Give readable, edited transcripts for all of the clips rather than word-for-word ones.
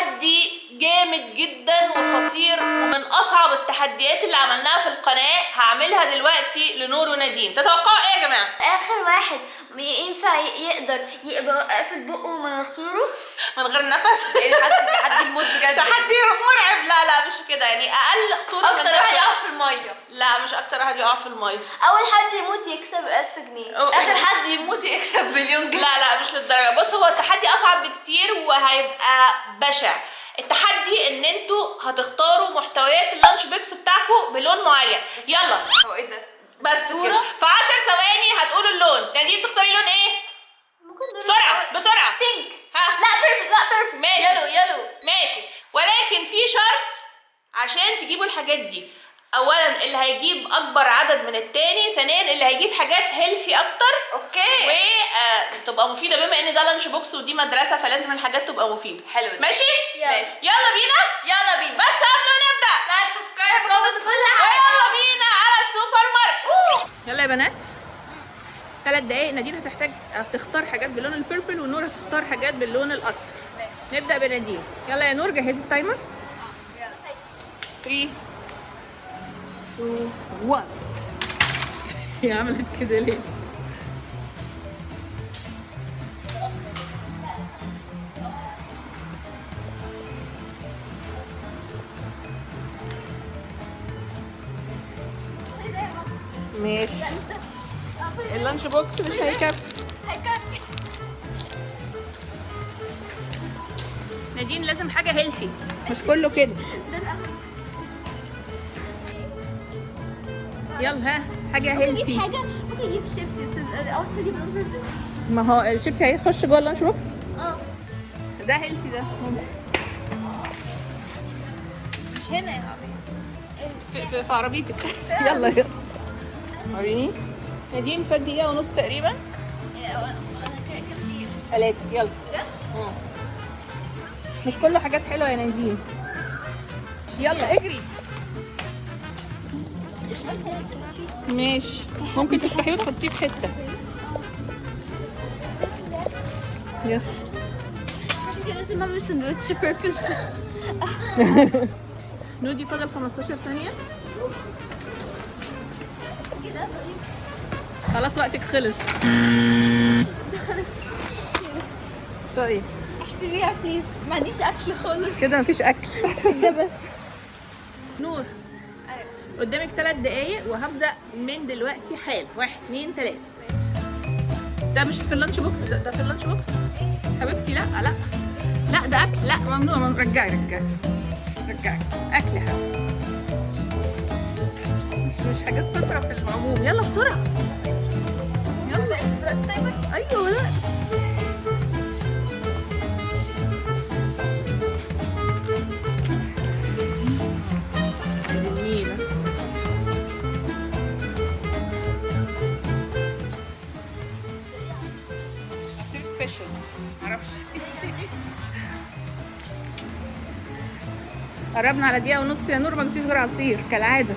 تحدي جامد جدا وخطير ومن اصعب التحديات اللي عملناها في القناه، هعملها دلوقتي لنور ونادين. تتوقعوا ايه يا جماعه؟ اخر واحد ينفع يقدر يبقى قافل بقه ومناخيره من غير نفس. ايه تحدي الموت بجد. تحدي مرعب. لا مش كده، يعني اقل خطوره. اكتر واحد يقع في الميه. لا مش اكتر واحد يقع في الميه. اول حد يموت يكسب 1000 جنيه. اخر حد يموت يكسب مليون جنيه. لا مش للدرجه. بص، هو التحدي اصعب بكتير وهيبقى بشع. التحدي ان انتوا هتختاروا محتويات اللانش بوكس بتاعكم بلون معين. يلا. هو ايه ده؟ بس كده في 10 ثواني هتقولوا اللون. نادين تختاري لون ايه؟ ممكن بسرعه. بينك. ها لا بيربل. ماشي. يلو ماشي. ولكن في شرط عشان تجيبوا الحاجات دي. اولا اللي هيجيب اكبر عدد من التاني، ثانيا اللي هيجيب حاجات هيلثي اكتر. اوكي. وتبقى مفيده، بما ان ده لانش بوكس ودي مدرسه فلازم الحاجات تبقى مفيده. حلو ده. ماشي. ماشي. يلا بينا. بس قبل ما نبدا لايك سبسكرايب كومنت كل حاجه. ويلا بينا على السوبر ماركت. يلا يا بنات، 3 دقايق. نادين هتختار حاجات باللون البيربل ونور هتختار حاجات باللون الاصفر. ماشي. نبدا بنادين. يلا يا نور، جهزي التايمر. 3 2 1. هي عملت كده ليه؟ ماشي. اللانش بوكس مش هيكفي. نادين لازم حاجة هيلثي، مش كله كده. يلا ها، حاجة هيلثي. ممكن يجيب شيبسي او يجيب بيربل. ما هو الشيبسي هيخش جوه اللانش بوكس. ده هيلثي ده. مش هنا يا عبيد. في عربيتك. يلا وريني. نادين فات دقيقة ونص تقريبا. انا كده كتير. 3. يلا. مش كله حاجات حلوة يا نادين. يلا اجري. ماشي. ممكن تفتحيه وتحطيه في حتة. يس. صح كده لازم اعمل سندوتش بيربل. نودي فاضل 15 ثانية. كده خلاص وقتك خلص. طيب احسبيها بليز. ما عنديش اكل خالص كده مفيش اكل. ده بس. نور، قدامك 3 دقايق وهبدأ من دلوقتي حالا. 1 2 3. ده مش في اللانش بوكس. ده في اللانش بوكس حبيبتي. لا ده اكل. لا ممنوع. رجعي اكل يا حبيبتي. مش حاجات صفرا في العموم. يلا بسرعه. يلا. ايوه. لا جميله. سبيشال معرفش. قربنا على دقيقة ونص يا نور. ما جبتيش غير عصير كالعادة.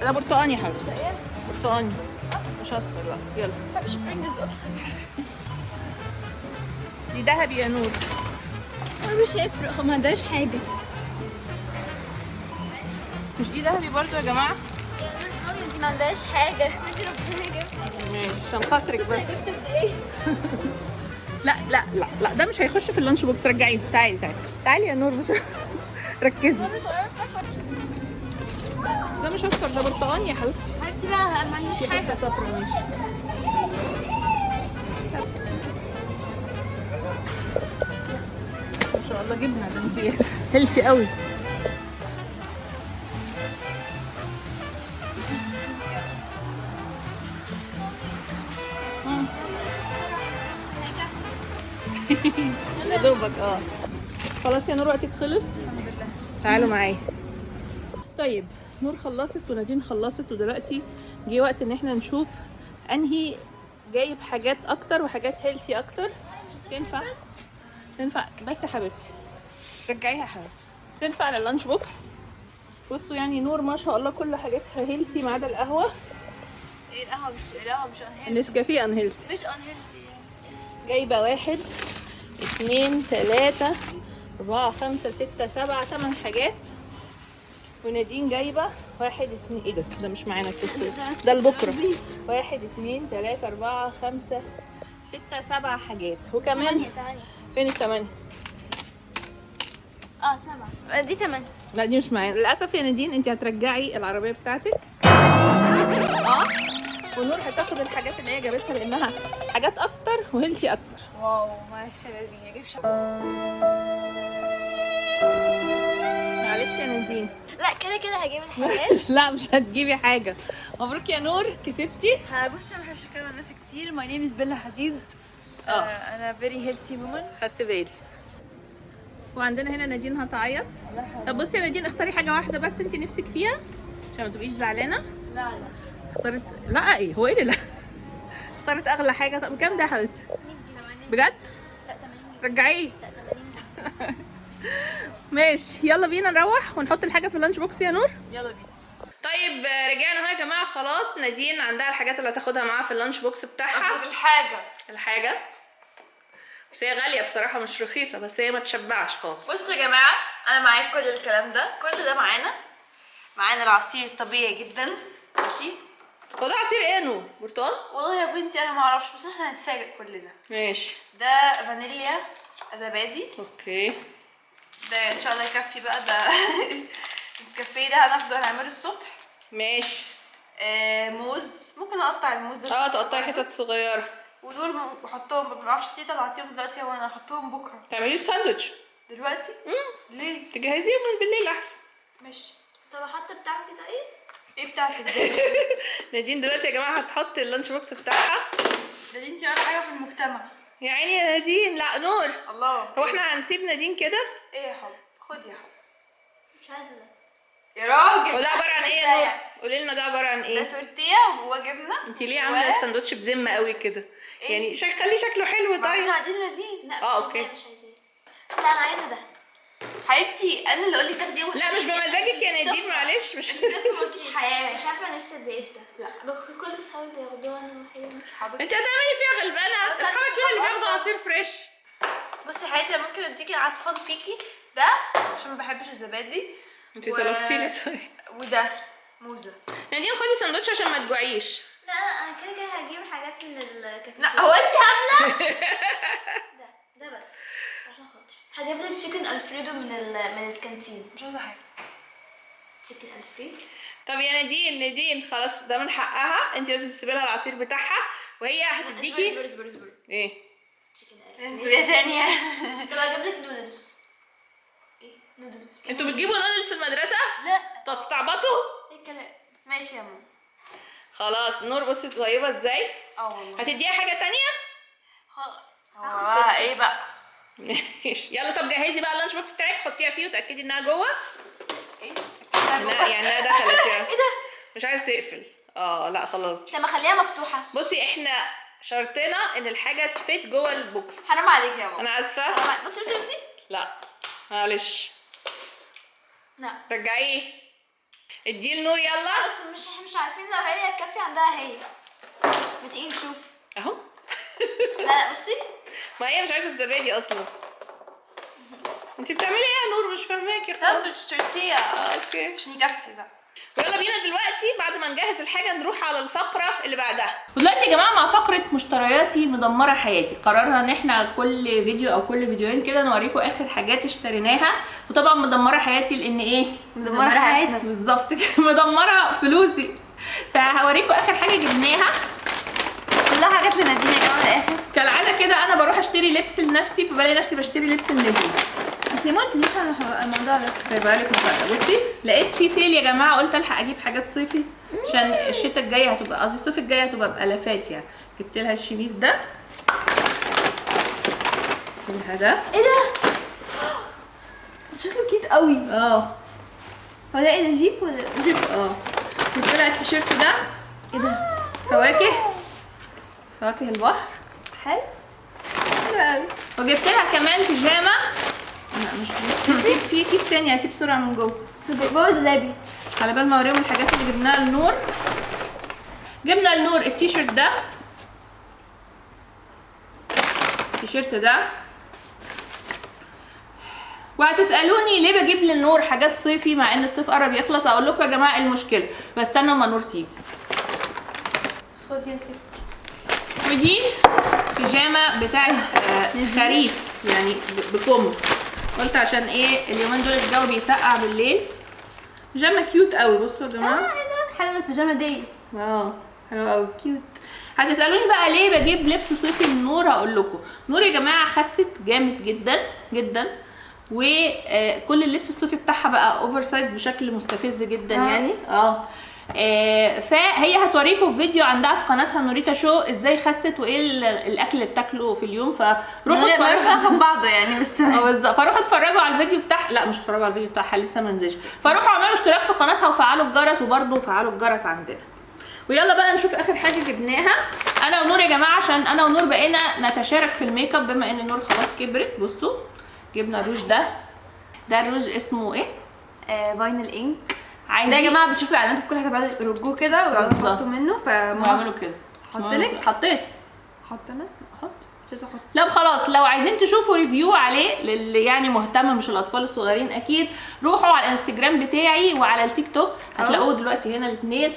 ده برتقاني يا حبيبتي. برتقاني مش اصفر بقى. يلا. مش برينجلز اصلا. دي ذهبي يا نور. مش هيفرق، ما عندهاش حاجه. مش دي ذهبي برضو يا جماعة؟ دي ما عندهاش حاجه. انت ربنا جبت. ماشي عشان خاطرك بس. جبت قد ايه؟ لا ده مش هيخش في اللانش بوكس. رجعيه. تعالي يا نور. مش ركزي. مش عارفه. بس ده مش اصفر، ده برتقاني يا حبيبتي. حبيبتي بقى ما عنديش في حته صفرا. ماشي. ما شاء الله جبنه. ده انتي هيلثي قوي. يا دوبك. خلاص يا نور وقتك خلص. تعالوا معايا. طيب نور خلصت ونادين خلصت، ودلوقتي جه وقت ان احنا نشوف انهي جايب حاجات اكتر وحاجات هيلثي اكتر. تنفع بس يا حبيبتي. رجعيها يا حبيبتي. تنفع لللانش بوكس. بصوا يعني نور ما شاء الله كل حاجاتها هيلثي ما عدا القهوه. ايه القهوه مش انهيلثي. النسكافيه انهيلثي. مش انهيلثي. جايبه 1 2 3 4 5 6 7 8 حاجات. ونادين جايبه 1 2 ايه ده مش معانا الكتير ده لبكره. 1 2 3 4 5 6 7 حاجات. وكمان 8. فين ال8؟ 7 دي 8. لا دي مش معانا للاسف يا نادين. انت هترجعي العربيه بتاعتك ونور هتاخد الحاجات اللي هي جابتها لانها حاجات اكتر وهيلثي اكتر. واو معلش يا نادين اجيب معلش يا نادين. لا كده هجيب الحاجات. لا مش هتجيبي حاجه. مبروك يا نور كسبتي. بصي انا ما بحبش اتكلم عن ناس كتير. ماي نيم از بيلا حديد. انا فيري هيلثي وومن. خدت بالي. وعندنا هنا نادين هتعيط. طب بصي يا نادين اختاري حاجه واحده بس انت نفسك فيها عشان ما تبقيش زعلانه. لا اختارت لا ايه هو ايه اللي لا اختارت اغلى حاجه. طب كام ده يا حبيبتي بجد؟ لا 80. رجعيه. لا 80. ماشي يلا بينا نروح ونحط الحاجه في اللانش بوكس يا نور. يلا بينا. طيب رجعنا اهو يا جماعه خلاص. نادين عندها الحاجات اللي هتاخدها معاها في اللانش بوكس بتاعها. اخد الحاجه بس هي غاليه بصراحه مش رخيصه بس هي ما تشبعش خالص. بصوا يا جماعه انا معايا كل الكلام ده. كل ده معانا العصير الطبيعي جدا. ماشي. هو ده عصير ايه يا نور؟ برتقال؟ والله يا بنتي انا ما اعرفش بس احنا هنتفاجئ كلنا. ماشي. ده فانيليا زبادي. اوكي. ده ان شاء الله يكفي بقى. ده النسكافيه ده هناخده هنعمله الصبح. ماشي. موز. ممكن اقطع الموز ده. تقطعي حتت صغيره. ودول بحطهم ما بعرفش تيتا تعطيهم دلوقتي وانا هحطهم بكره. تعملي له ساندوتش دلوقتي؟ ليه؟ تجهزيهم من بالليل احسن. ماشي. طب احط بتاعتي طيب؟ ايه بتاعتك ده؟ نادين دلوقتي يا جماعه هتحط اللانش بوكس بتاعها. ده انتي ولا حاجه في المجتمع. يا عيني يا نادين. لا نور الله. هو احنا هنسيب نادين كده؟ ايه يا حب؟ خد يا حب. مش عايزه ده. يا راجل. وده عباره عن ايه يا نور؟ قولي لنا ده عباره عن ده ايه؟ تورتيه وجواه جبنه. انت ليه عامله الساندوتش بذمه قوي كده؟ إيه؟ يعني خليه شكله حلو عشان طيب. قاعدين نادين. لا مش اوكي. عايزاه مش عايزاه. لا انا عايزه ده. حبيبتي انا اللي اقول لك تاخديه. لا مش بمزاجك يا نادين معلش مش مالكيش حياه. مش عارفه نفسي قد ايه ده. لا. كل اصحابي بياخدوها انا الوحيده مش حبيبتي. انت هتعملي فيها غلبانه. ده اصحابك دول اللي صحاب بياخدوا أصلاً. عصير فريش. بصي يا حياتي ممكن اديكي عطفان فيكي ده عشان ما بحبش الزبادي. انت طلبتي لي طيب. وده موزه. نادين خدي ساندوتش عشان ما تجوعيش. لا انا كده هجيب حاجات من الكافيتيريا. لا هو انت هبله. ده بس عشان خاطر هجيب لك تشيكن الفريدو من الكانتين. مش عايزه حاجه. تشيكن الفريدو. طب يا نادين خلاص ده من حقها. انت لازم تسيبي لها العصير بتاعها وهي هتديكي اصبر ايه؟ تشيكن لازم الفريدو. تقوليها تانية. طب هجيب لك نودلز. ايه نودلز؟ انتوا بتجيبوا نودلز في المدرسه؟ لا. تستعبطوا؟ ايه الكلام. ماشي يا ماما. خلاص نور بصي طيبه ازاي. والله. هتديها حاجه تانية؟ هاخد بقى ايه بقى. ماشي يلا. طب جهزي بقى اللانش بوكس بتاعك حطيها فيه وتاكدي انها جوه. ايه لا يعني انها دخلت يعني. ايه ده؟ مش عايز تقفل. لا خلاص. طب ما اخليها مفتوحه. بصي احنا شرطنا ان الحاجه تفيت جوه البوكس. حرام عليك يا ماما. انا اسفه. بصي لا معلش لا رجعيه. اديه لنور يلا. بس مش عارفين لو هي تكفي عندها هي. ما تيجي نشوف. اهو. لا بصي. ما هي مش عايزه الزبادي اصلا. انت بتعملي ايه يا نور؟ مش فاهماكي خالص. ساندوتش تورتيه. اوكي عشان يكفي بقى. ويلا بينا دلوقتي بعد ما نجهز الحاجه نروح على الفقره اللي بعدها. ودلوقتي يا جماعه مع فقره مشترياتي مدمره حياتي. قررنا ان احنا كل فيديو او كل فيديوهين كده نوريكم اخر حاجات اشتريناها. وطبعا مدمره حياتي لان ايه؟ مدمرة حياتي. بالظبط كده. مدمره فلوسي. فهوريكم اخر حاجه جبناها. كلها حاجات لنادين يا جماعه الاخر. كالعاده كده انا بروح اشتري لبس لنفسي فبلاقي نفسي بشتري لبس لنادين. انت ما قلتليش على الموضوع ده. سايبها لك مفاجاه. بصي لقيت في سيل يا جماعه قلت الحق اجيب حاجات صيفي عشان الشتاء الجايه هتبقى قصدي الصيف الجاي هتبقى بالافات يعني. جبت لها الشميز ده. لها ده. ايه ده؟ شكله كيوت قوي. هو ده ايه ده جيب ولا جيب جبت لها التيشيرت ده. ايه ده؟ فواكه البحر. حلو قوي. وجبت لها كمان بيجامه. لا مش في كيس تاني هاتيه بسرعه من جوه. في جوه دولابي. على بال ما اوريهم الحاجات اللي جبناها لنور. جبنا لنور التيشيرت ده، التيشيرت ده. وهتسالوني ليه بجيب للنور حاجات صيفي مع ان الصيف قرب يخلص. اقول لكم يا جماعه ايه المشكله، بستنى اما نور تيجي. خدي يا ستي. ودي بيجامه بتاعت خريف يعني بكم. قلت عشان ايه اليومين دول الجو بيسقع بالليل. بيجامه كيوت قوي، بصوا يا جماعه. ايه ده حلوه البيجامه دي. حلوه قوي كيوت. هتسالوني بقى ليه بجيب لبس صيفي للنور. هقول لكم نور يا جماعه خست جامد جدا جدا، وكل اللبس الصيفي بتاعها بقى اوفر سايز بشكل مستفز جدا يعني. فهي هتوريكم في فيديو عندها في قناتها نوريتا شو ازاي خست وايه الاكل اللي بتاكله في اليوم. فروحوا اتفرجوا بعضه يعني بس بالظبط. فروحوا اتفرجوا على الفيديو بتاعها، لا مش اتفرجوا على الفيديو بتاعها لسه ما نزلش. فروحوا اعملوا اشتراك في قناتها وفعلوا الجرس، وبرده فعلوا الجرس عندنا. ويلا بقى نشوف اخر حاجه جبناها انا ونور يا جماعه، عشان انا ونور بقينا نتشارك في الميك اب بما ان نور خلاص كبرت. بصوا جبنا الروج ده الروج اسمه ايه؟ فاينل انك. عايزين ده يا جماعه بتشوفوا اعلانات في كل حته بقى يرجوه كده ويقعدوا يحطوا منه. واعملوا كده. حط لك. حطيت. حط انا. حط. مش عايزه احط. لا خلاص، لو عايزين تشوفوا ريفيو عليه للي يعني مهتم مش الاطفال الصغيرين اكيد، روحوا على الانستجرام بتاعي وعلى التيك توك هتلاقوه دلوقتي هنا الاثنين.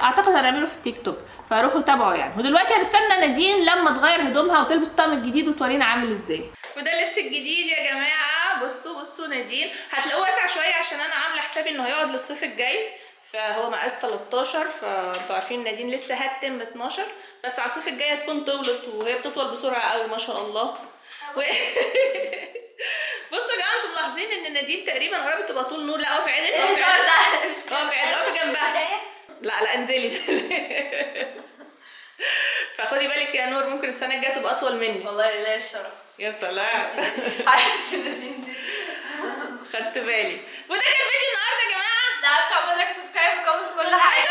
اعتقد هنعمله في التيك توك، فروحوا تابعوا يعني. ودلوقتي هنستنى نادين لما تغير هدومها وتلبس الطقم الجديد وتورينا عامل ازاي. وده اللبس الجديد يا جماعه. بصوا نادين هتلاقوه واسع شويه عشان انا عامله حسابي انه هيقعد للصيف الجاي، فهو مقاس 13. فانتوا عارفين نادين لسه هتتم 12، بس على الصيف الجاي هتكون طولت، وهي بتطول بسرعه قوي ما شاء الله. بصوا يا جماعه، انتوا ملاحظين ان نادين تقريبا قربت تبقى طول نور. لا اقفي عدل، اقفي عدل، اقفي جنبها. لا انزلي. فخدي بالك يا نور، ممكن السنه الجايه تبقى اطول مني. والله لا الشرف. يا سلام. حياتي نادين دي. خدت بالي. وده كان فيديو النهارده يا جماعه. لا تعملوا لايك سبسكرايب وكومنت كل حاجه.